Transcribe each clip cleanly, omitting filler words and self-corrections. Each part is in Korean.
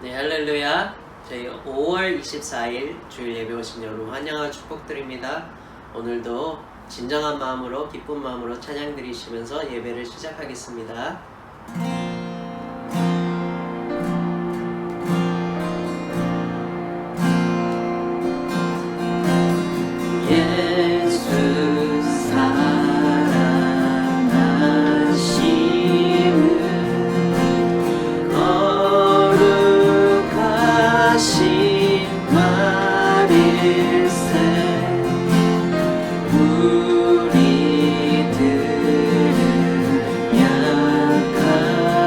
네, 할렐루야. 저희 5월 24일 주일 예배 오신 여러분 환영하고 축복드립니다. 오늘도 진정한 마음으로 기쁜 마음으로 찬양 드리시면서 예배를 시작하겠습니다. 예수 사랑하시는 거룩하신 말일세 우리들은 약한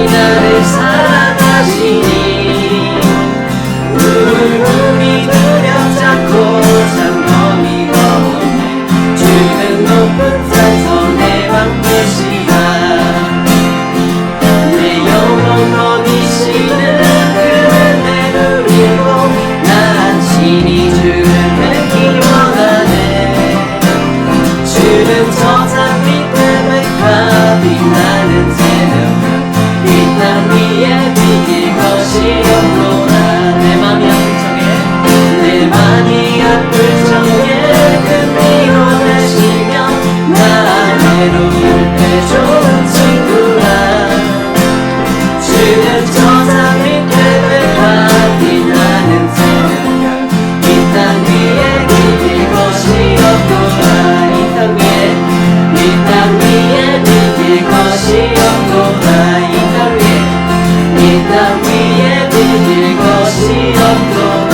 나를 사랑하시니 우리 들여잡고 장엄히 거네 주는 높은 산성 내 방패시라 내 영혼 어디시는 그는 내 누리고 난 신이 주를 뵙기 원하네 주는 저산 밑에 백합 빛나는 새벽 이 땅 위에 비길 것이 없노라 내 맘이 아플 적에 내 맘이 아플 적에 그 위로 되시며 나 외로울 때 좋은 친구라 주는 저산 밑에 백합 빛나는 새벽별 이 땅 위에 비길 것이 없노라 이 땅 위에 비길 것이 없노라 이 땅 위에 비길 것이 없노라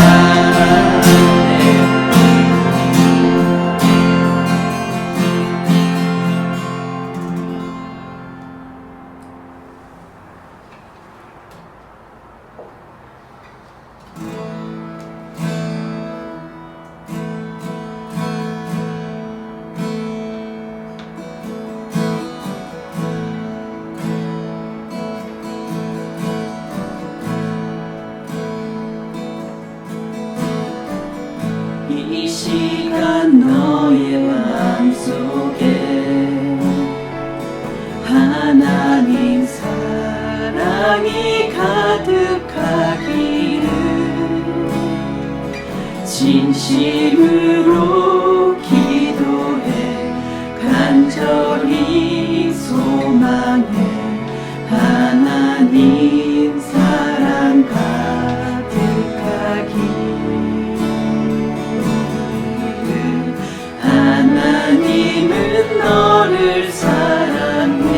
이 시간 너의 마음속에 하나님 사랑이 가득하기를 진심으로 기도해 간절히 소망해 하나님 사랑 가득하기를 하나님은 너를 사랑해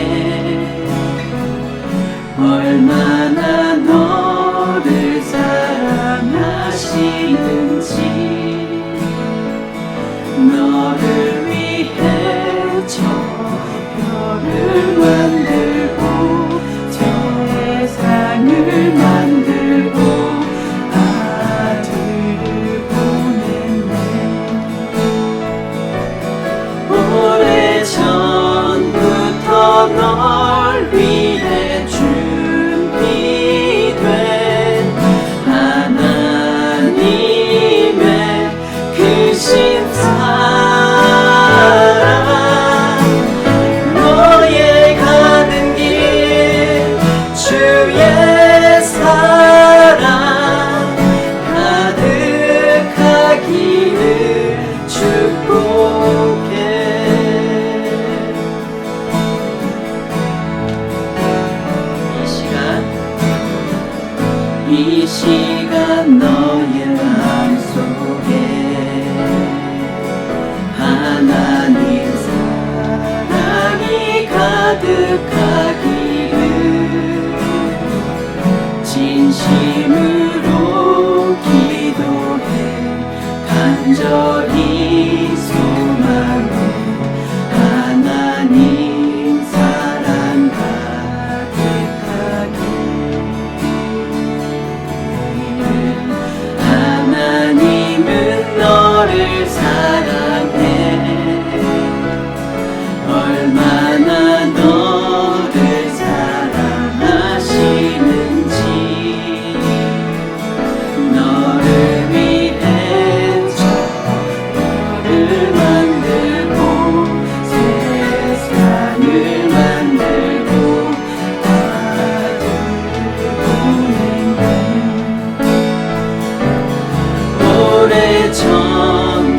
얼마나 너를 사랑하시는지 너를 위해 저 별을 만들고 저 세상을 만들고 아들을 보냈네 오래전부터 널 위해 준비된 하나님의 크신 사랑 너의 가는 길 주의 사랑 가득하기를 축복해 이 시간 너의 마음속에 하나님 사랑이 가득하기를 진심으로 기도해 간절히 소망해 하나님 사랑 하나님은 너를 사랑해 얼마나 너를 사랑하시는지 너를 위해 저 별을 만들고 세상을 만들고 아들을 보낸 오래전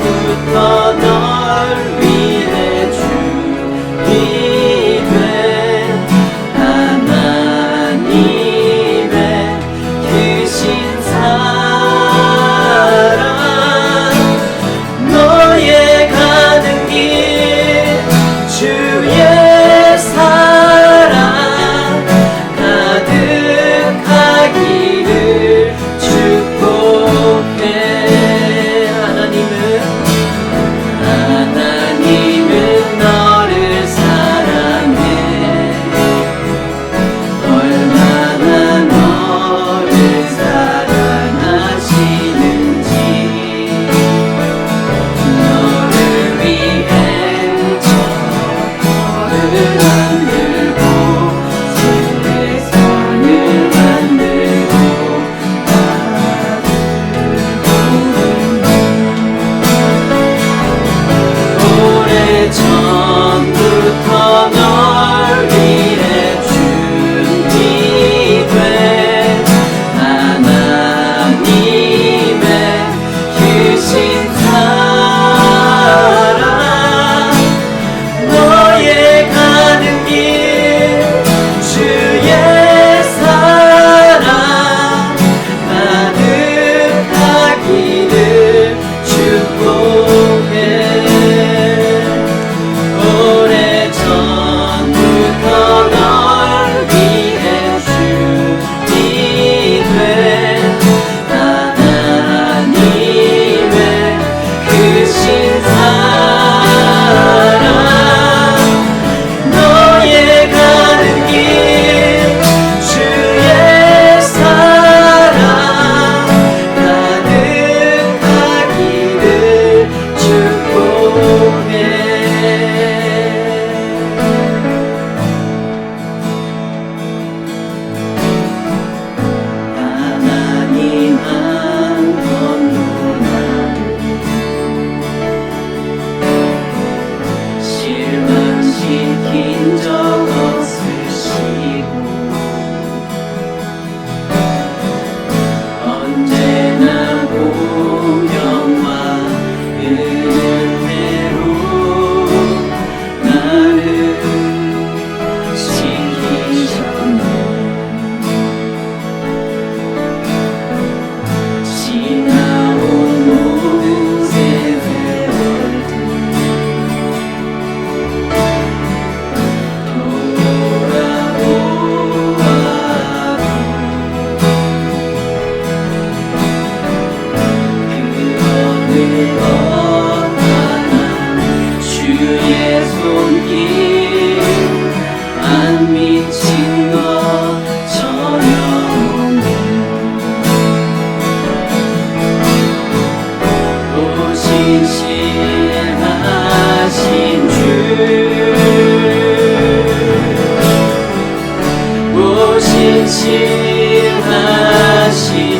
신실하신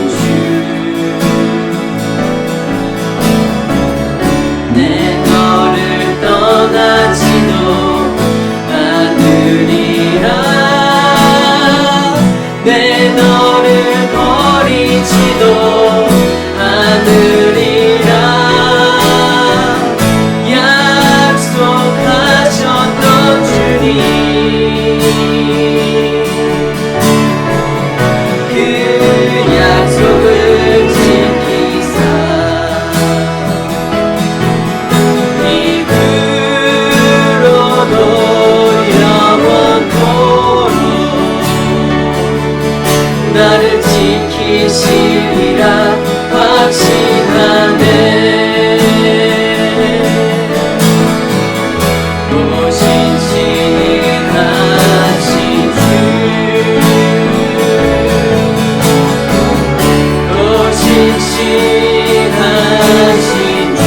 주 내 너를 떠나지도 않으리라 내 너를 버리지도 않으리라 약속하셨던 주님 그 약속을 지키사 입으로도 영원토록 나를 지키시리라 확신하네 또 신실하신 주 또 신실하신 주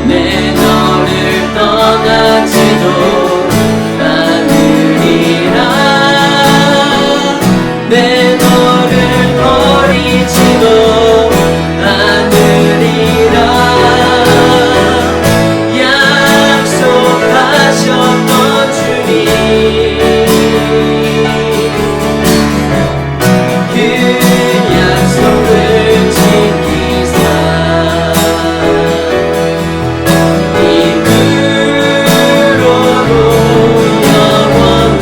내 너를 떠나지도 않으리라 내 너를 버리지도 않으리라 약속하셨던 주님 그 약속을 지키사 입으로도 영원토록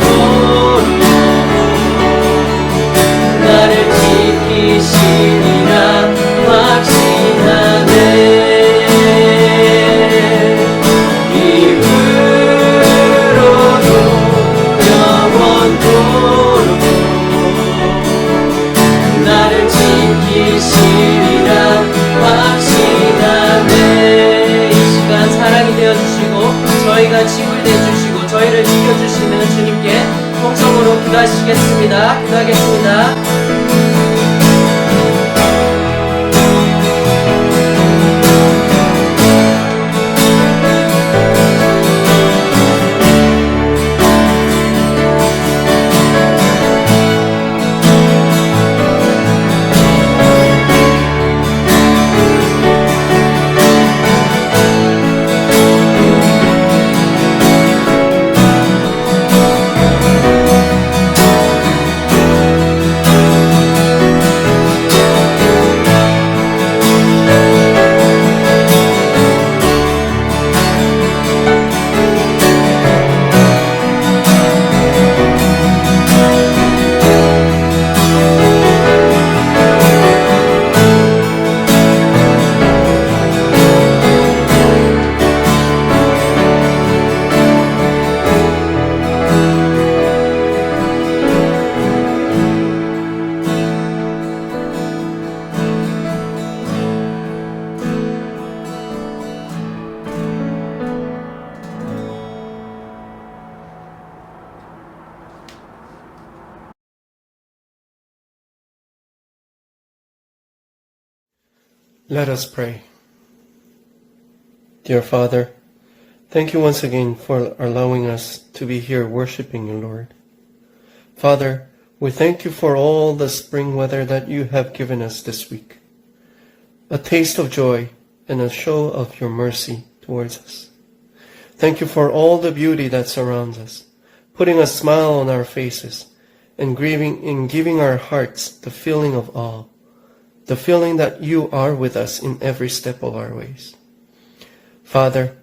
나를 지키시리라 확신하네 입으로도 영원토록 나를 지키시리라 확신하네 이 시간 사랑이 되어주시고 저희가 친구이 되어주시고 저희를 지켜주시는 주님께 통성으로 기도하시겠습니다. 기도하겠습니다. Let us pray. Dear Father, thank you once again for allowing us to be here worshiping you, Lord. Father, we thank you for all the spring weather that you have given us this week. A taste of joy and a show of your mercy towards us. Thank you for all the beauty that surrounds us, putting a smile on our faces and giving our hearts the feeling of awe, the feeling that you are with us in every step of our ways. Father,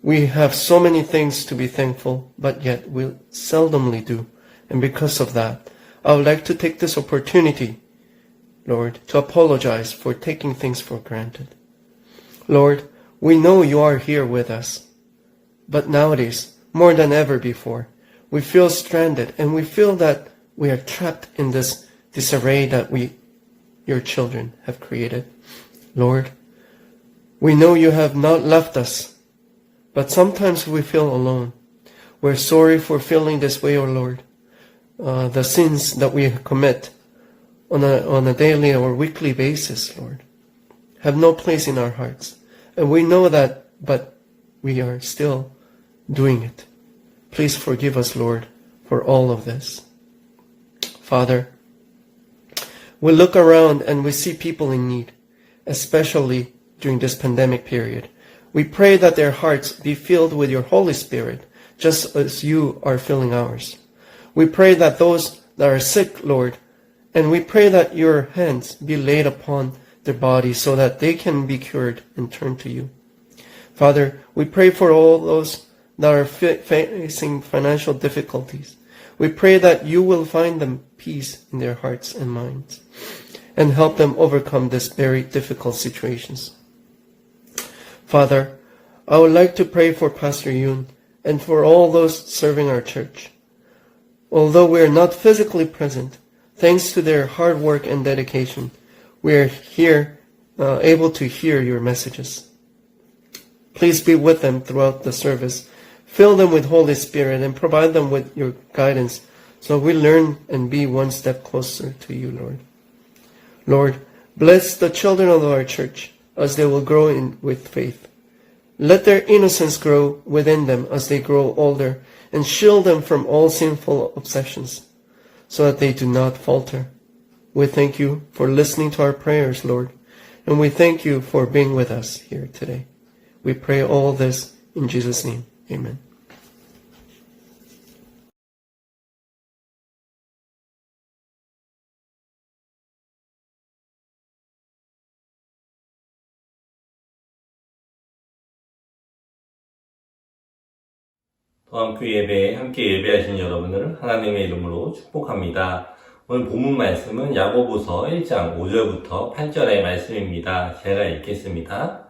we have so many things to be thankful, but yet we seldomly do. And because of that, I would like to take this opportunity, Lord, to apologize for taking things for granted. Lord, we know you are here with us, but nowadays, more than ever before, we feel stranded and we feel that we are trapped in this disarray that your children, have created. Lord, we know you have not left us, but sometimes we feel alone. We're sorry for feeling this way, O Lord. The sins that we commit on a daily or weekly basis, Lord, have no place in our hearts. And we know that, but we are still doing it. Please forgive us, Lord, for all of this. Father, we look around and we see people in need, especially during this pandemic period. We pray that their hearts be filled with your Holy Spirit, just as you are filling ours. We pray that those that are sick, Lord, and we pray that your hands be laid upon their bodies so that they can be cured and turn to you. Father, we pray for all those that are facing financial difficulties. We pray that you will find them peace in their hearts and minds and help them overcome these very difficult situations. Father, I would like to pray for Pastor Yoon and for all those serving our church. Although we are not physically present, thanks to their hard work and dedication, we are here able to hear your messages. Please be with them throughout the service. Fill them with Holy Spirit and provide them with your guidance so we learn and be one step closer to you, Lord. Lord, bless the children of our church as they will grow with faith. Let their innocence grow within them as they grow older and shield them from all sinful obsessions so that they do not falter. We thank you for listening to our prayers, Lord, and we thank you for being with us here today. We pray all this in Jesus' name. Amen. 더함교 예배에 함께 예배하신 여러분을 하나님의 이름으로 축복합니다. 오늘 본문 말씀은 야고보서 1장 5절부터 8절의 말씀입니다. 제가 읽겠습니다.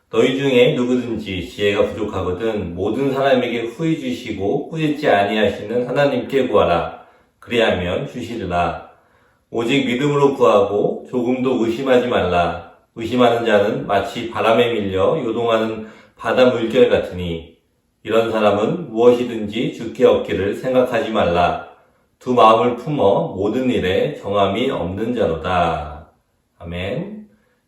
너희 중에 누구든지 지혜가 부족하거든 모든 사람에게 후히 주시고 꾸짖지 아니하시는 하나님께 구하라. 그리하면 주시리라. 오직 믿음으로 구하고 조금도 의심하지 말라. 의심하는 자는 마치 바람에 밀려 요동하는 바다 물결 같으니 이런 사람은 무엇이든지 주께 얻기를 생각하지 말라. 두 마음을 품어 모든 일에 정함이 없는 자로다. 아멘.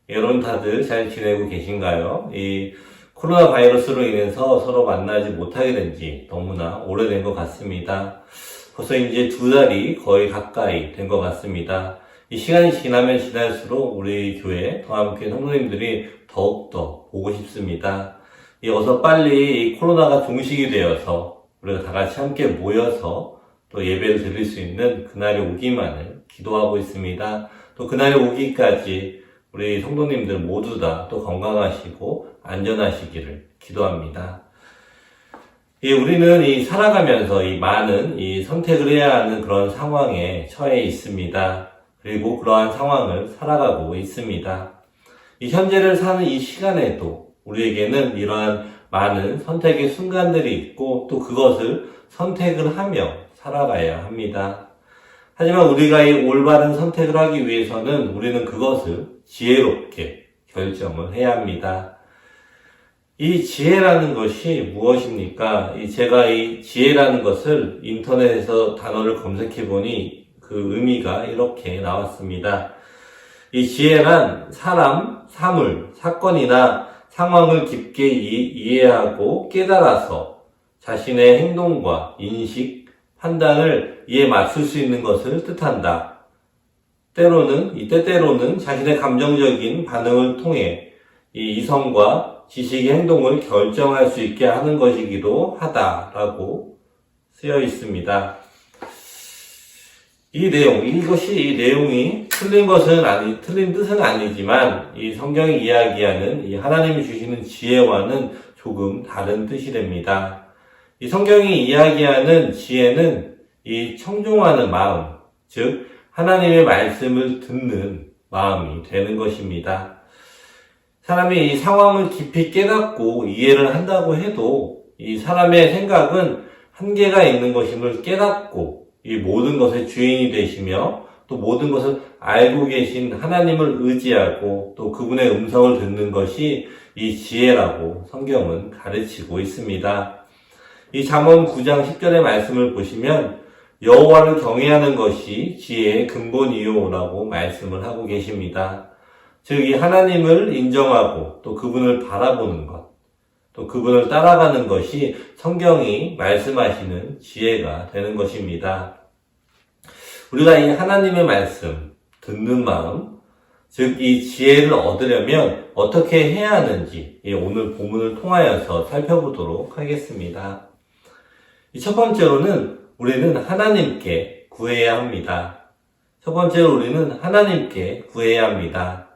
여러분 다들 잘 지내고 계신가요? 이 코로나 바이러스로 인해서 서로 만나지 못하게 된 지 너무나 오래된 것 같습니다. 벌써 이제 2달이 거의 가까이 된 것 같습니다. 이 시간이 지나면 지날수록 우리 교회 더함교회 성도님들이 더욱더 보고 싶습니다. 어서 빨리 이 코로나가 종식이 되어서 우리가 다 같이 함께 모여서 또 예배를 드릴 수 있는 그날이 오기만을 기도하고 있습니다. 또 그날이 오기까지 우리 성도님들 모두 다 또 건강하시고 안전하시기를 기도합니다. 우리는 살아가면서 많은 선택을 해야 하는 그런 상황에 처해 있습니다. 그리고 그러한 상황을 살아가고 있습니다. 현재를 사는 이 시간에도 우리에게는 이러한 많은 선택의 순간들이 있고 또 그것을 선택을 하며 살아가야 합니다. 하지만 우리가 이 올바른 선택을 하기 위해서는 우리는 그것을 지혜롭게 결정을 해야 합니다. 이 지혜라는 것이 무엇입니까? 제가 이 지혜라는 것을 인터넷에서 단어를 검색해 보니 그 의미가 이렇게 나왔습니다. 이 지혜란 사람, 사물, 사건이나 상황을 깊게 이해하고 깨달아서 자신의 행동과 인식, 판단을 이에 맞출 수 있는 것을 뜻한다. 때때로는 자신의 감정적인 반응을 통해 이성과 지식의 행동을 결정할 수 있게 하는 것이기도 하다라고 쓰여 있습니다. 이 내용이 틀린 뜻은 아니지만 이 성경이 이야기하는 이 하나님이 주시는 지혜와는 조금 다른 뜻이 됩니다. 이 성경이 이야기하는 지혜는 이 청종하는 마음, 즉 하나님의 말씀을 듣는 마음이 되는 것입니다. 사람이 이 상황을 깊이 깨닫고 이해를 한다고 해도 이 사람의 생각은 한계가 있는 것임을 깨닫고 이 모든 것의 주인이 되시며 또 모든 것을 알고 계신 하나님을 의지하고 또 그분의 음성을 듣는 것이 이 지혜라고 성경은 가르치고 있습니다. 이 잠언 9장 10절의 말씀을 보시면 여호와를 경외하는 것이 지혜의 근본이요라고 말씀을 하고 계십니다. 즉 이 하나님을 인정하고 또 그분을 바라보는 것, 또 그분을 따라가는 것이 성경이 말씀하시는 지혜가 되는 것입니다. 우리가 이 하나님의 말씀, 듣는 마음, 즉 이 지혜를 얻으려면 어떻게 해야 하는지 오늘 본문을 통하여서 살펴보도록 하겠습니다. 첫 번째로는 우리는 하나님께 구해야 합니다. 첫 번째로 우리는 하나님께 구해야 합니다.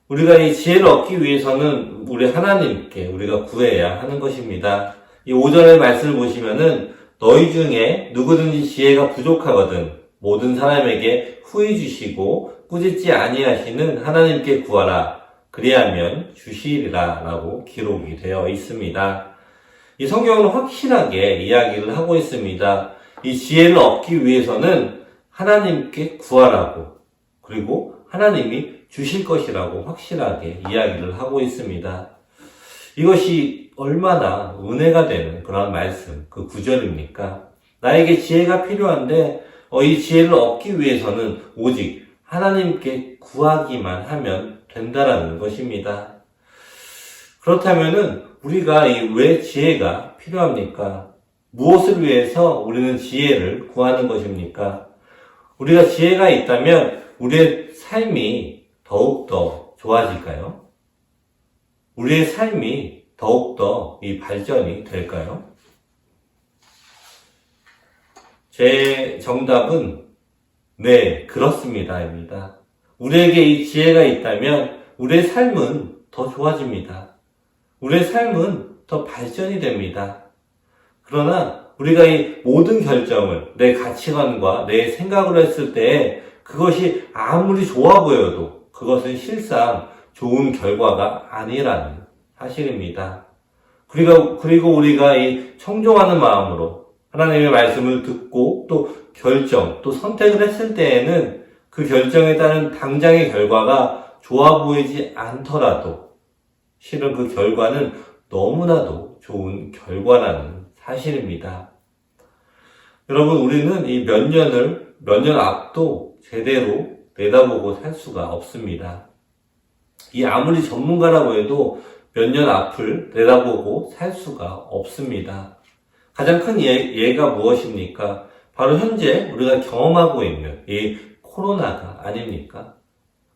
우리가 이 지혜를 얻기 위해서는 우리 하나님께 우리가 구해야 하는 것입니다. 이 5절의 말씀을 보시면은 너희 중에 누구든지 지혜가 부족하거든 모든 사람에게 후히 주시고 꾸짖지 아니하시는 하나님께 구하라. 그리하면 주시리라 라고 기록이 되어 있습니다. 이 성경은 확실하게 이야기를 하고 있습니다. 이 지혜를 얻기 위해서는 하나님께 구하라고 그리고 하나님이 주실 것이라고 확실하게 이야기를 하고 있습니다. 이것이 얼마나 은혜가 되는 그런 말씀, 그 구절입니까? 나에게 지혜가 필요한데 이 지혜를 얻기 위해서는 오직 하나님께 구하기만 하면 된다라는 것입니다. 그렇다면은 우리가 왜 지혜가 필요합니까? 무엇을 위해서 우리는 지혜를 구하는 것입니까? 우리가 지혜가 있다면 우리의 삶이 더욱더 좋아질까요? 우리의 삶이 더욱더 이 발전이 될까요? 제 정답은 네, 그렇습니다입니다. 우리에게 이 지혜가 있다면 우리의 삶은 더 좋아집니다. 우리의 삶은 더 발전이 됩니다. 그러나 우리가 이 모든 결정을 내 가치관과 내 생각으로 했을 때 그것이 아무리 좋아 보여도 그것은 실상 좋은 결과가 아니라는 사실입니다. 그리고 우리가 이 청종하는 마음으로 하나님의 말씀을 듣고 또 결정, 또 선택을 했을 때에는 그 결정에 따른 당장의 결과가 좋아 보이지 않더라도 실은 그 결과는 너무나도 좋은 결과라는 사실입니다. 여러분, 우리는 이 몇 년 앞도 제대로 내다보고 살 수가 없습니다. 이 아무리 전문가라고 해도 몇 년 앞을 내다보고 살 수가 없습니다. 가장 큰 예가 무엇입니까? 바로 현재 우리가 경험하고 있는 이 코로나가 아닙니까?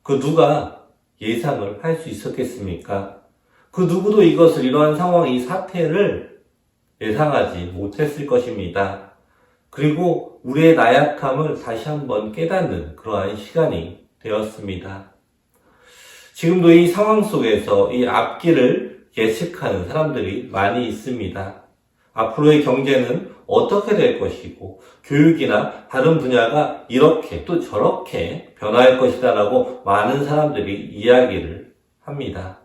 그 누가 예상을 할 수 있었겠습니까? 그 누구도 이러한 상황, 이 사태를 예상하지 못했을 것입니다. 그리고 우리의 나약함을 다시 한번 깨닫는 그러한 시간이 되었습니다. 지금도 이 상황 속에서 이 앞길을 예측하는 사람들이 많이 있습니다. 앞으로의 경제는 어떻게 될 것이고 교육이나 다른 분야가 이렇게 또 저렇게 변화할 것이다 라고 많은 사람들이 이야기를 합니다.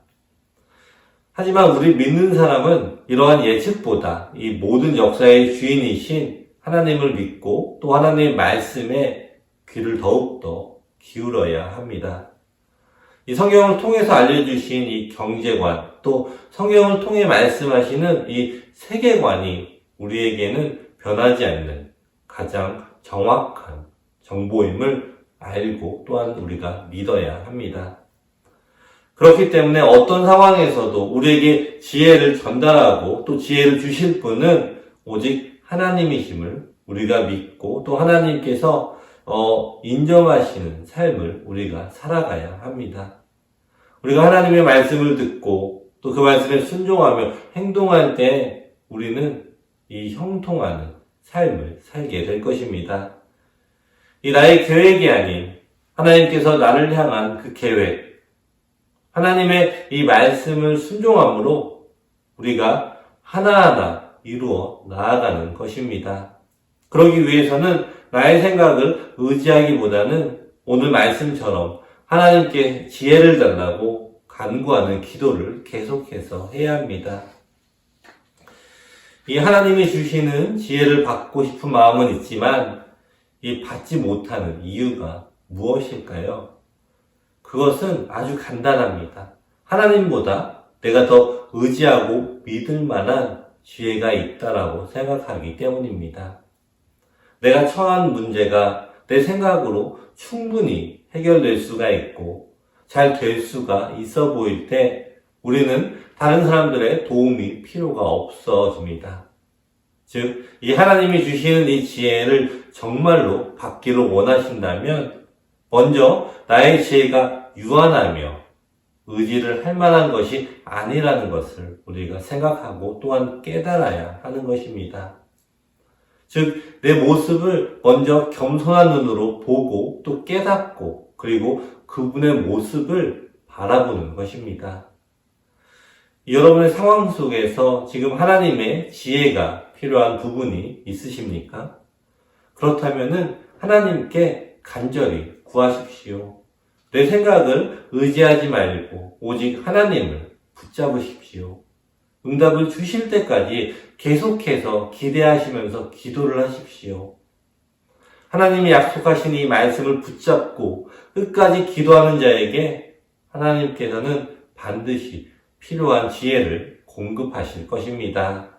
하지만 우리 믿는 사람은 이러한 예측보다 이 모든 역사의 주인이신 하나님을 믿고 또 하나님의 말씀에 귀를 더욱더 기울여야 합니다. 이 성경을 통해서 알려주신 이 경제관, 또 성경을 통해 말씀하시는 이 세계관이 우리에게는 변하지 않는 가장 정확한 정보임을 알고 또한 우리가 믿어야 합니다. 그렇기 때문에 어떤 상황에서도 우리에게 지혜를 전달하고 또 지혜를 주실 분은 오직 하나님이심을 우리가 믿고 또 하나님께서 인정하시는 삶을 우리가 살아가야 합니다. 우리가 하나님의 말씀을 듣고 또 그 말씀에 순종하며 행동할 때 우리는 이 형통하는 삶을 살게 될 것입니다. 이 나의 계획이 아닌 하나님께서 나를 향한 그 계획, 하나님의 이 말씀을 순종함으로 우리가 하나하나 이루어 나아가는 것입니다. 그러기 위해서는 나의 생각을 의지하기보다는 오늘 말씀처럼 하나님께 지혜를 달라고 간구하는 기도를 계속해서 해야 합니다. 이 하나님이 주시는 지혜를 받고 싶은 마음은 있지만 이 받지 못하는 이유가 무엇일까요? 그것은 아주 간단합니다. 하나님보다 내가 더 의지하고 믿을 만한 지혜가 있다라고 생각하기 때문입니다. 내가 처한 문제가 내 생각으로 충분히 해결될 수가 있고 잘 될 수가 있어 보일 때 우리는 다른 사람들의 도움이 필요가 없어집니다. 즉, 이 하나님이 주시는 이 지혜를 정말로 받기를 원하신다면 먼저 나의 지혜가 유한하며 의지를 할 만한 것이 아니라는 것을 우리가 생각하고 또한 깨달아야 하는 것입니다. 즉, 내 모습을 먼저 겸손한 눈으로 보고 또 깨닫고 그리고 그분의 모습을 바라보는 것입니다. 여러분의 상황 속에서 지금 하나님의 지혜가 필요한 부분이 있으십니까? 그렇다면은 하나님께 간절히 구하십시오. 내 생각을 의지하지 말고 오직 하나님을 붙잡으십시오. 응답을 주실 때까지 계속해서 기대하시면서 기도를 하십시오. 하나님이 약속하신 이 말씀을 붙잡고 끝까지 기도하는 자에게 하나님께서는 반드시 필요한 지혜를 공급하실 것입니다.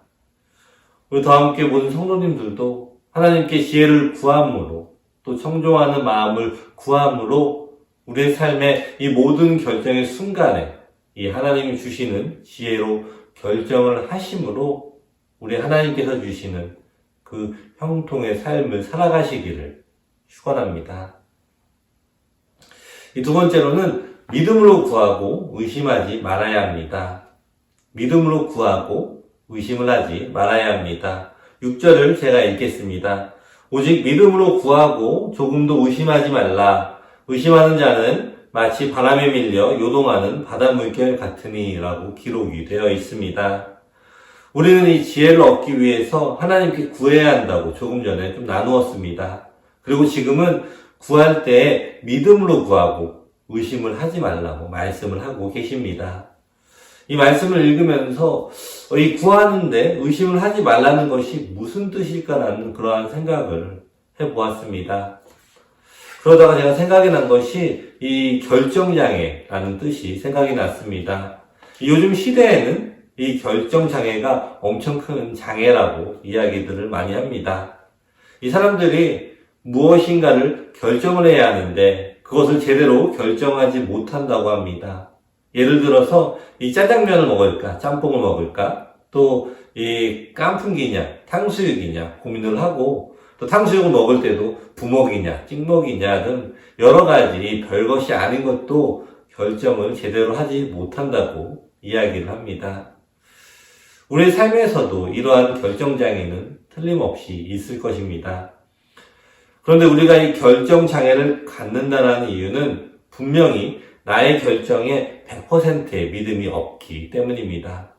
우리 더 함께 모든 성도님들도 하나님께 지혜를 구함으로 또 청종하는 마음을 구함으로 우리의 삶의 이 모든 결정의 순간에 이 하나님이 주시는 지혜로 결정을 하심으로 우리 하나님께서 주시는 그 형통의 삶을 살아가시기를 축원합니다. 이 두 번째로는 믿음으로 구하고 의심하지 말아야 합니다. 믿음으로 구하고 의심을 하지 말아야 합니다. 6절을 제가 읽겠습니다. 오직 믿음으로 구하고 조금도 의심하지 말라. 의심하는 자는 마치 바람에 밀려 요동하는 바닷물결 같으니라고 기록이 되어 있습니다. 우리는 이 지혜를 얻기 위해서 하나님께 구해야 한다고 조금 전에 좀 나누었습니다. 그리고 지금은 구할 때 믿음으로 구하고 의심을 하지 말라고 말씀을 하고 계십니다. 이 말씀을 읽으면서 이 구하는데 의심을 하지 말라는 것이 무슨 뜻일까라는 그러한 생각을 해보았습니다. 그러다가 제가 생각이 난 것이 이 결정장애라는 뜻이 생각이 났습니다. 요즘 시대에는 이 결정장애가 엄청 큰 장애라고 이야기들을 많이 합니다. 이 사람들이 무엇인가를 결정을 해야 하는데 그것을 제대로 결정하지 못한다고 합니다. 예를 들어서 이 짜장면을 먹을까, 짬뽕을 먹을까, 또 이 깐풍기냐, 탕수육이냐 고민을 하고 또 탕수육을 먹을 때도 부먹이냐, 찍먹이냐 등 여러 가지 별것이 아닌 것도 결정을 제대로 하지 못한다고 이야기를 합니다. 우리의 삶에서도 이러한 결정장애는 틀림없이 있을 것입니다. 그런데 우리가 이 결정장애를 갖는다는 이유는 분명히 나의 결정에 100%의 믿음이 없기 때문입니다.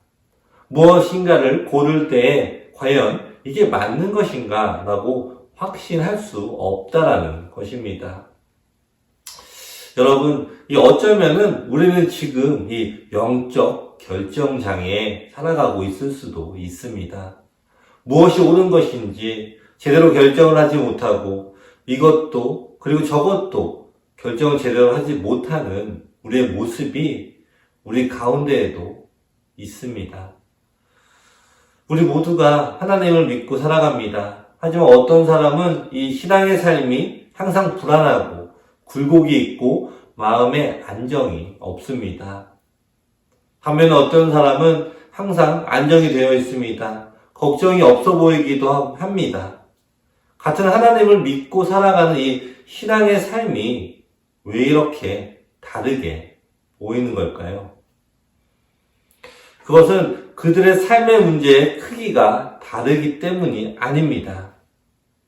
무엇인가를 고를 때에 과연 이게 맞는 것인가 라고 확신할 수 없다라는 것입니다. 여러분, 어쩌면은 우리는 지금 이 영적 결정장애에 살아가고 있을 수도 있습니다. 무엇이 옳은 것인지 제대로 결정을 하지 못하고 이것도 그리고 저것도 결정을 제대로 하지 못하는 우리의 모습이 우리 가운데에도 있습니다. 우리 모두가 하나님을 믿고 살아갑니다. 하지만 어떤 사람은 이 신앙의 삶이 항상 불안하고 굴곡이 있고 마음에 안정이 없습니다. 반면에 어떤 사람은 항상 안정이 되어 있습니다. 걱정이 없어 보이기도 합니다. 같은 하나님을 믿고 살아가는 이 신앙의 삶이 왜 이렇게 다르게 보이는 걸까요? 그것은 그들의 삶의 문제의 크기가 다르기 때문이 아닙니다.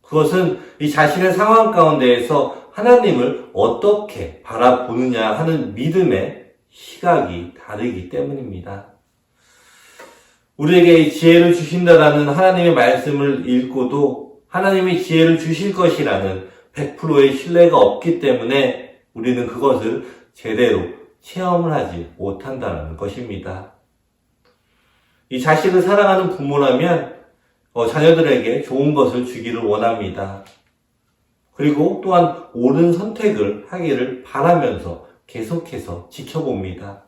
그것은 이 자신의 상황 가운데에서 하나님을 어떻게 바라보느냐 하는 믿음의 시각이 다르기 때문입니다. 우리에게 이 지혜를 주신다라는 하나님의 말씀을 읽고도 하나님이 지혜를 주실 것이라는 100%의 신뢰가 없기 때문에 우리는 그것을 제대로 체험을 하지 못한다는 것입니다. 이 자식을 사랑하는 부모라면 자녀들에게 좋은 것을 주기를 원합니다. 그리고 또한 옳은 선택을 하기를 바라면서 계속해서 지켜봅니다.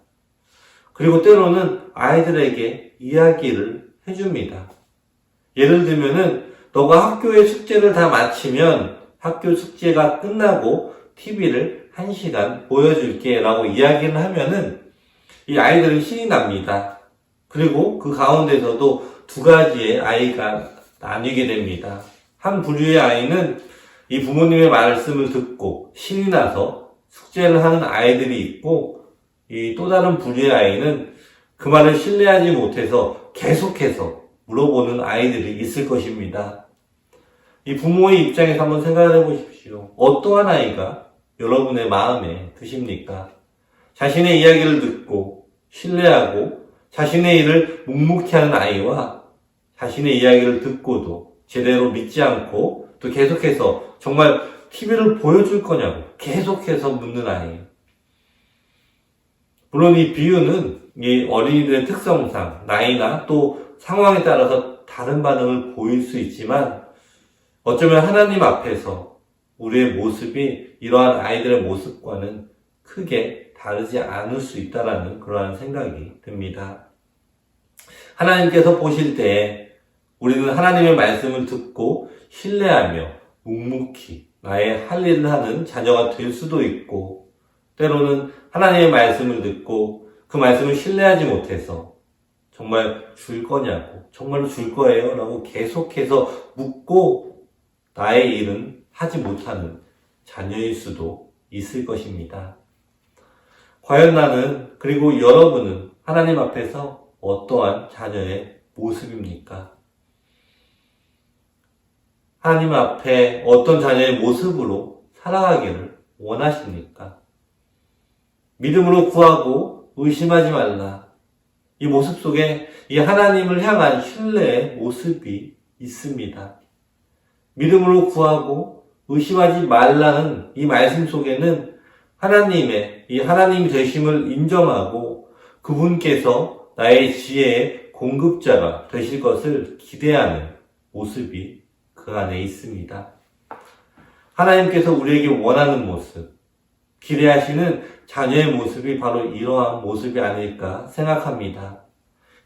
그리고 때로는 아이들에게 이야기를 해줍니다. 예를 들면은 너가 학교의 숙제를 다 마치면 학교 숙제가 끝나고 TV를 1시간 보여줄게 라고 이야기를 하면은 이 아이들은 신이 납니다. 그리고 그 가운데서도 두 가지의 아이가 나뉘게 됩니다. 한 부류의 아이는 이 부모님의 말씀을 듣고 신이 나서 숙제를 하는 아이들이 있고, 이 또 다른 부류의 아이는 그 말을 신뢰하지 못해서 계속해서 물어보는 아이들이 있을 것입니다. 이 부모의 입장에서 한번 생각을 해보십시오. 어떠한 아이가 여러분의 마음에 드십니까? 자신의 이야기를 듣고 신뢰하고 자신의 일을 묵묵히 하는 아이와 자신의 이야기를 듣고도 제대로 믿지 않고 또 계속해서 정말 TV를 보여줄 거냐고 계속해서 묻는 아이. 물론 이 비유는 이 어린이들의 특성상 나이나 또 상황에 따라서 다른 반응을 보일 수 있지만 어쩌면 하나님 앞에서 우리의 모습이 이러한 아이들의 모습과는 크게 다르지 않을 수 있다라는 그러한 생각이 듭니다. 하나님께서 보실 때 우리는 하나님의 말씀을 듣고 신뢰하며 묵묵히 나의 할 일을 하는 자녀가 될 수도 있고, 때로는 하나님의 말씀을 듣고 그 말씀을 신뢰하지 못해서 정말 줄 거냐고, 정말로 줄 거예요? 라고 계속해서 묻고 나의 일은 하지 못하는 자녀일 수도 있을 것입니다. 과연 나는, 그리고 여러분은 하나님 앞에서 어떠한 자녀의 모습입니까? 하나님 앞에 어떤 자녀의 모습으로 살아가기를 원하십니까? 믿음으로 구하고 의심하지 말라. 이 모습 속에 이 하나님을 향한 신뢰의 모습이 있습니다. 믿음으로 구하고 의심하지 말라는 이 말씀 속에는 하나님의 이 하나님 되심을 인정하고 그분께서 나의 지혜의 공급자가 되실 것을 기대하는 모습이 그 안에 있습니다. 하나님께서 우리에게 원하는 모습, 기대하시는 자녀의 모습이 바로 이러한 모습이 아닐까 생각합니다.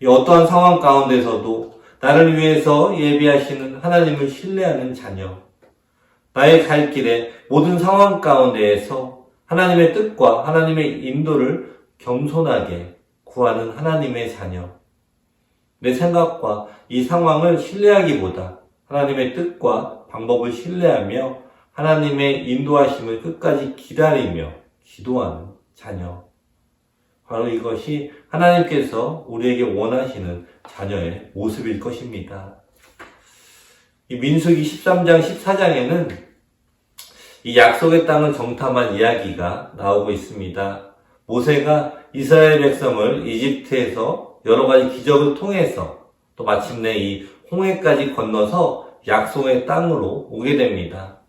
이 어떠한 상황 가운데서도 나를 위해서 예비하시는 하나님을 신뢰하는 자녀, 나의 갈 길에 모든 상황 가운데에서 하나님의 뜻과 하나님의 인도를 겸손하게 구하는 하나님의 자녀, 내 생각과 이 상황을 신뢰하기보다 하나님의 뜻과 방법을 신뢰하며 하나님의 인도하심을 끝까지 기다리며 기도하는 자녀. 바로 이것이 하나님께서 우리에게 원하시는 자녀의 모습일 것입니다. 이 민수기 13장, 14장에는 이 약속의 땅을 정탐한 이야기가 나오고 있습니다. 모세가 이스라엘 백성을 이집트에서 여러 가지 기적을 통해서 또 마침내 이 홍해까지 건너서 약속의 땅으로 오게 됩니다.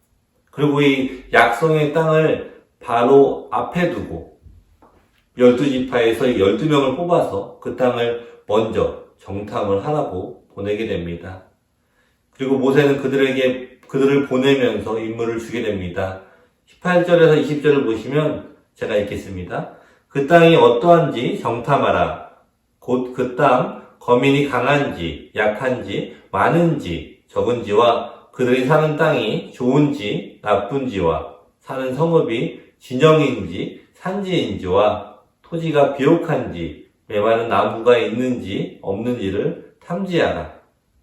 그리고 이 약속의 땅을 바로 앞에 두고 12지파에서 12명을 뽑아서 그 땅을 먼저 정탐을 하라고 보내게 됩니다. 그리고 모세는 그들을 보내면서 임무를 주게 됩니다. 18절에서 20절을 보시면 제가 읽겠습니다. 그 땅이 어떠한지 정탐하라. 곧 그 땅 거민이 강한지 약한지 많은지 적은지와 그들이 사는 땅이 좋은지 나쁜지와 사는 성읍이 진영인지 산지인지와 토지가 비옥한지 메마른 나무가 있는지 없는지를 탐지하라.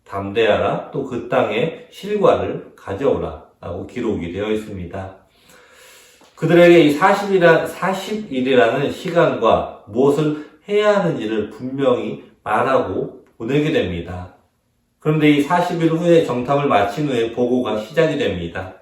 담대하라. 또 그 땅의 실과를 가져오라. 라고 기록이 되어 있습니다. 그들에게 이 40일이라는 시간과 무엇을 해야 하는지를 분명히 말하고 보내게 됩니다. 그런데 이 40일 후에 정탐을 마친 후에 보고가 시작이 됩니다.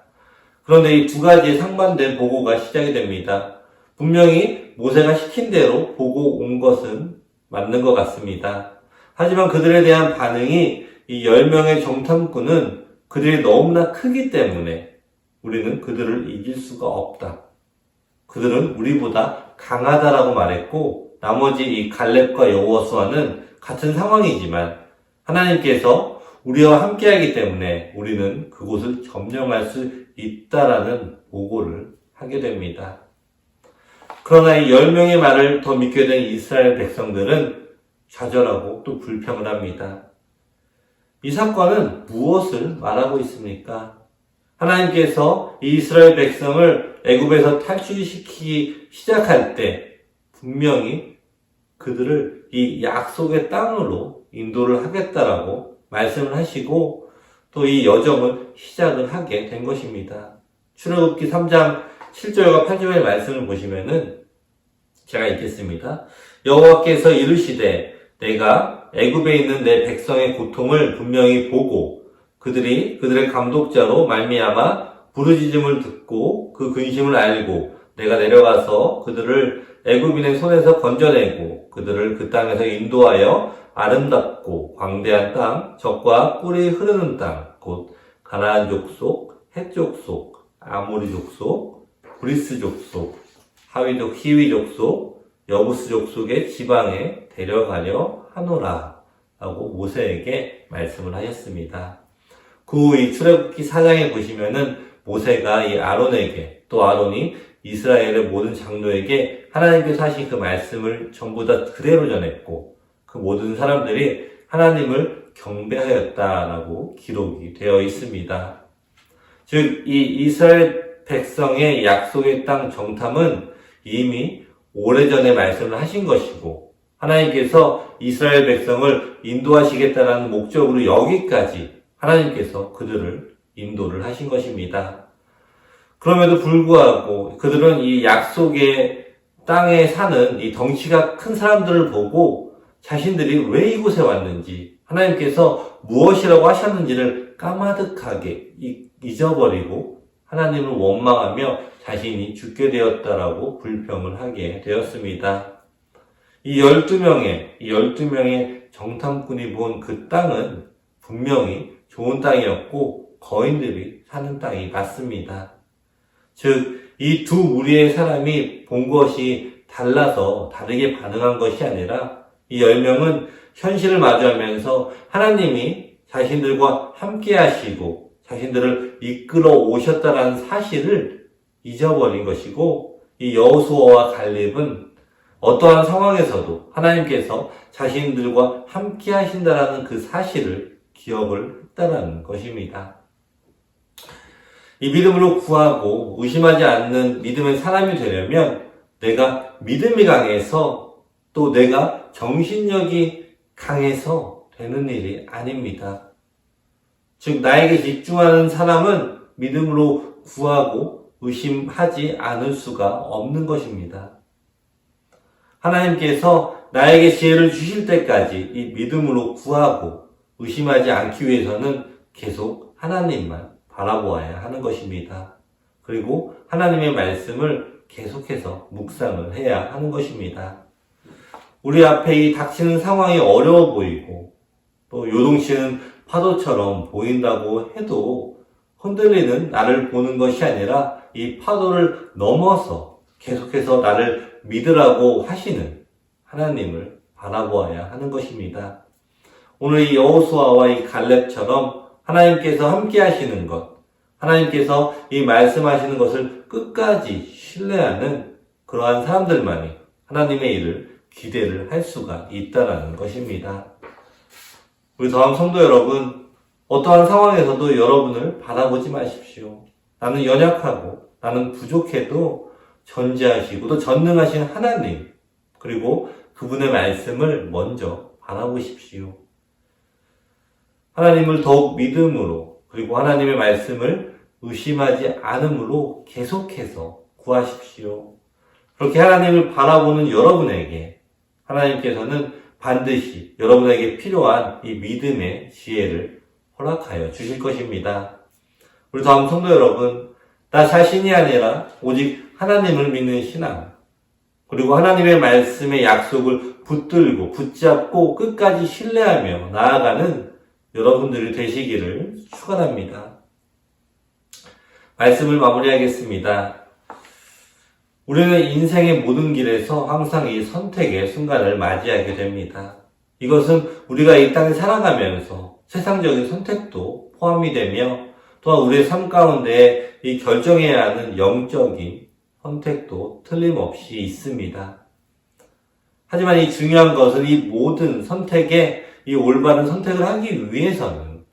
그런데 이 두 가지에 상반된 보고가 시작이 됩니다. 분명히 모세가 시킨 대로 보고 온 것은 맞는 것 같습니다. 하지만 그들에 대한 반응이 이 10명의 정탐꾼은 그들이 너무나 크기 때문에 우리는 그들을 이길 수가 없다. 그들은 우리보다 강하다라고 말했고 나머지 이 갈렙과 여호수아는 같은 상황이지만 하나님께서 우리와 함께하기 때문에 우리는 그곳을 점령할 수 있다라는 보고를 하게 됩니다. 그러나 이 10명의 말을 더 믿게 된 이스라엘 백성들은 좌절하고 또 불평을 합니다. 이 사건은 무엇을 말하고 있습니까? 하나님께서 이 이스라엘 백성을 애굽에서 탈출시키기 시작할 때 분명히 그들을 이 약속의 땅으로 인도를 하겠다라고 말씀을 하시고 또 이 여정을 시작을 하게 된 것입니다. 출애굽기 3장 7절과 8절의 말씀을 보시면은 제가 읽겠습니다. 여호와께서 이르시되 내가 애굽에 있는 내 백성의 고통을 분명히 보고 그들의 감독자로 말미암아 부르짖음을 듣고 그 근심을 알고 내가 내려가서 그들을 애굽인의 손에서 건져내고 그들을 그 땅에서 인도하여 아름답고 광대한 땅, 젖과 꿀이 흐르는 땅, 곧 가나안 족속, 헷 족속, 아모리 족속, 브리스 족속, 히위 족속, 여부스 족속의 지방에 데려가려 하노라 라고 모세에게 말씀을 하셨습니다. 그 후 이 출애굽기 4장에 보시면은 모세가 이 아론에게 또 아론이 이스라엘의 모든 장로에게 하나님께서 하신 그 말씀을 전부 다 그대로 전했고 그 모든 사람들이 하나님을 경배하였다라고 기록이 되어 있습니다. 즉, 이 이스라엘 백성의 약속의 땅 정탐은 이미 오래전에 말씀을 하신 것이고 하나님께서 이스라엘 백성을 인도하시겠다라는 목적으로 여기까지 하나님께서 그들을 인도를 하신 것입니다. 그럼에도 불구하고 그들은 이 약속의 땅에 사는 이 덩치가 큰 사람들을 보고 자신들이 왜 이곳에 왔는지 하나님께서 무엇이라고 하셨는지를 까마득하게 잊어버리고 하나님을 원망하며 자신이 죽게 되었다라고 불평을 하게 되었습니다. 이 12명의 정탐꾼이 본 그 땅은 분명히 좋은 땅이었고 거인들이 사는 땅이 맞습니다. 즉, 이 두 무리의 사람이 본 것이 달라서 다르게 반응한 것이 아니라 이 10명은 현실을 마주하면서 하나님이 자신들과 함께 하시고 자신들을 이끌어 오셨다는 사실을 잊어버린 것이고 이 여호수아와 갈렙은 어떠한 상황에서도 하나님께서 자신들과 함께 하신다는 그 사실을 기억을 했다는 것입니다. 이 믿음으로 구하고 의심하지 않는 믿음의 사람이 되려면 내가 믿음이 강해서 또 내가 정신력이 강해서 되는 일이 아닙니다. 즉 나에게 집중하는 사람은 믿음으로 구하고 의심하지 않을 수가 없는 것입니다. 하나님께서 나에게 지혜를 주실 때까지 이 믿음으로 구하고 의심하지 않기 위해서는 계속 하나님만 바라보아야 하는 것입니다. 그리고 하나님의 말씀을 계속해서 묵상을 해야 하는 것입니다. 우리 앞에 이 닥치는 상황이 어려워 보이고 또 요동치는 파도처럼 보인다고 해도 흔들리는 나를 보는 것이 아니라 이 파도를 넘어서 계속해서 나를 믿으라고 하시는 하나님을 바라보아야 하는 것입니다. 오늘 이 여호수아와 이 갈렙처럼 하나님께서 함께 하시는 것, 하나님께서 이 말씀하시는 것을 끝까지 신뢰하는 그러한 사람들만이 하나님의 일을 기대를 할 수가 있다는 것입니다. 우리 더함 성도 여러분, 어떠한 상황에서도 여러분을 바라보지 마십시오. 나는 연약하고 나는 부족해도 전지하시고 또 전능하신 하나님, 그리고 그분의 말씀을 먼저 바라보십시오. 하나님을 더욱 믿음으로 그리고 하나님의 말씀을 의심하지 않음으로 계속해서 구하십시오. 그렇게 하나님을 바라보는 여러분에게 하나님께서는 반드시 여러분에게 필요한 이 믿음의 지혜를 허락하여 주실 것입니다. 우리 다음 성도 여러분, 나 자신이 아니라 오직 하나님을 믿는 신앙, 그리고 하나님의 말씀의 약속을 붙들고 붙잡고 끝까지 신뢰하며 나아가는 여러분들이 되시기를 축원합니다. 말씀을 마무리하겠습니다. 우리는 인생의 모든 길에서 항상 이 선택의 순간을 맞이하게 됩니다. 이것은 우리가 이 땅에 살아가면서 세상적인 선택도 포함이 되며 또한 우리의 삶 가운데 이 결정해야 하는 영적인 선택도 틀림없이 있습니다. 하지만 이 중요한 것은 이 모든 선택에 이 올바른 선택을 하기 위해서는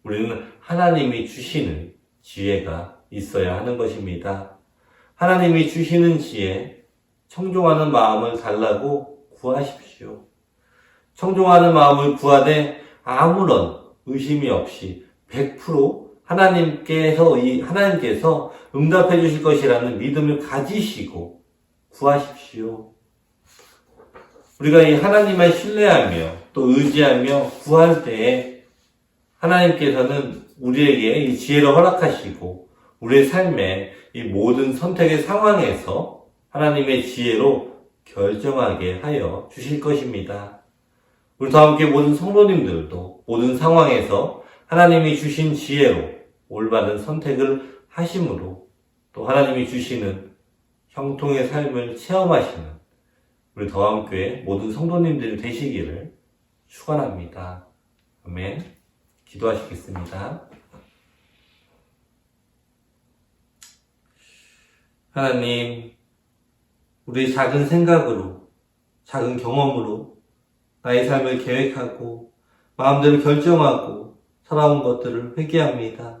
우리는 하나님이 주시는 지혜가 있어야 하는 것입니다. 하나님이 주시는 지혜, 청종하는 마음을 달라고 구하십시오. 청종하는 마음을 구하되 아무런 의심이 없이 100% 하나님께서 응답해 주실 것이라는 믿음을 가지시고 구하십시오. 우리가 이 하나님을 신뢰하며 또 의지하며 구할 때에 하나님께서는 우리에게 이 지혜를 허락하시고 우리의 삶의 이 모든 선택의 상황에서 하나님의 지혜로 결정하게 하여 주실 것입니다. 우리 다 함께 모든 성도님들도 모든 상황에서 하나님이 주신 지혜로 올바른 선택을 하심으로 또 하나님이 주시는 형통의 삶을 체험하시는 우리 더함교회 모든 성도님들이 되시기를 축원합니다. 아멘. 기도하시겠습니다. 하나님, 우리 작은 생각으로, 작은 경험으로 나의 삶을 계획하고 마음대로 결정하고 살아온 것들을 회개합니다.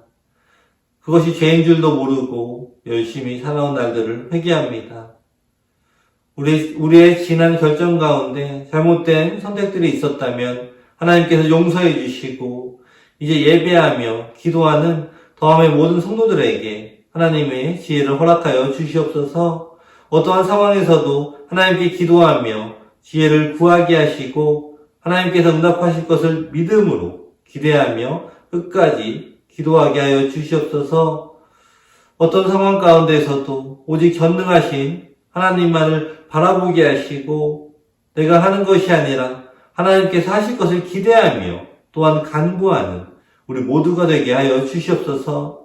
그것이 죄인 줄도 모르고 열심히 살아온 날들을 회개합니다. 우리의 지난 결정 가운데 잘못된 선택들이 있었다면 하나님께서 용서해 주시고 이제 예배하며 기도하는 더함의 모든 성도들에게 하나님의 지혜를 허락하여 주시옵소서. 어떠한 상황에서도 하나님께 기도하며 지혜를 구하게 하시고 하나님께서 응답하실 것을 믿음으로 기대하며 끝까지 기도하게 하여 주시옵소서. 어떤 상황 가운데서도 오직 전능하신 하나님만을 바라보게 하시고 내가 하는 것이 아니라 하나님께서 하실 것을 기대하며 또한 간구하는 우리 모두가 되게 하여 주시옵소서.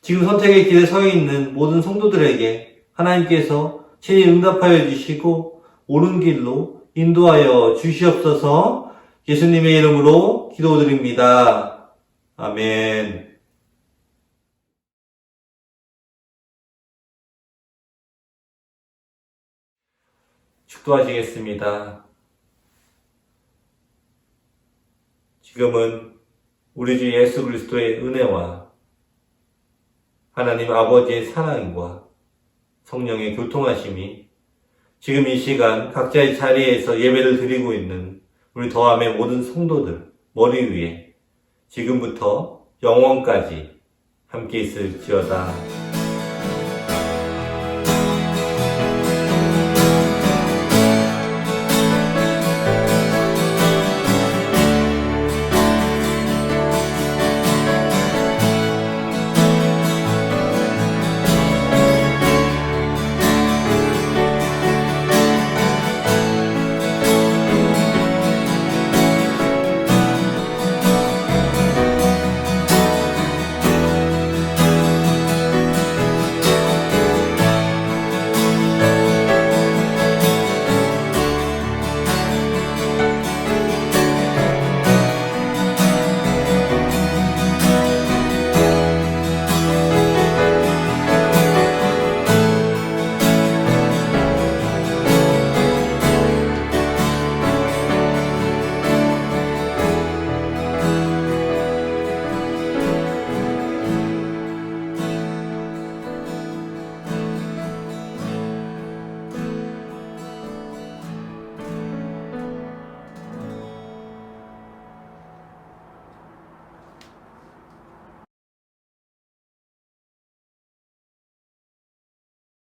지금 선택의 길에 서 있는 모든 성도들에게 하나님께서 친히 응답하여 주시고 옳은 길로 인도하여 주시옵소서. 예수님의 이름으로 기도드립니다. 아멘. 축도하시겠습니다. 지금은 우리 주 예수 그리스도의 은혜와 하나님 아버지의 사랑과 성령의 교통하심이 지금 이 시간 각자의 자리에서 예배를 드리고 있는 우리 더함의 모든 성도들 머리 위에 지금부터 영원까지 함께 있을지어다.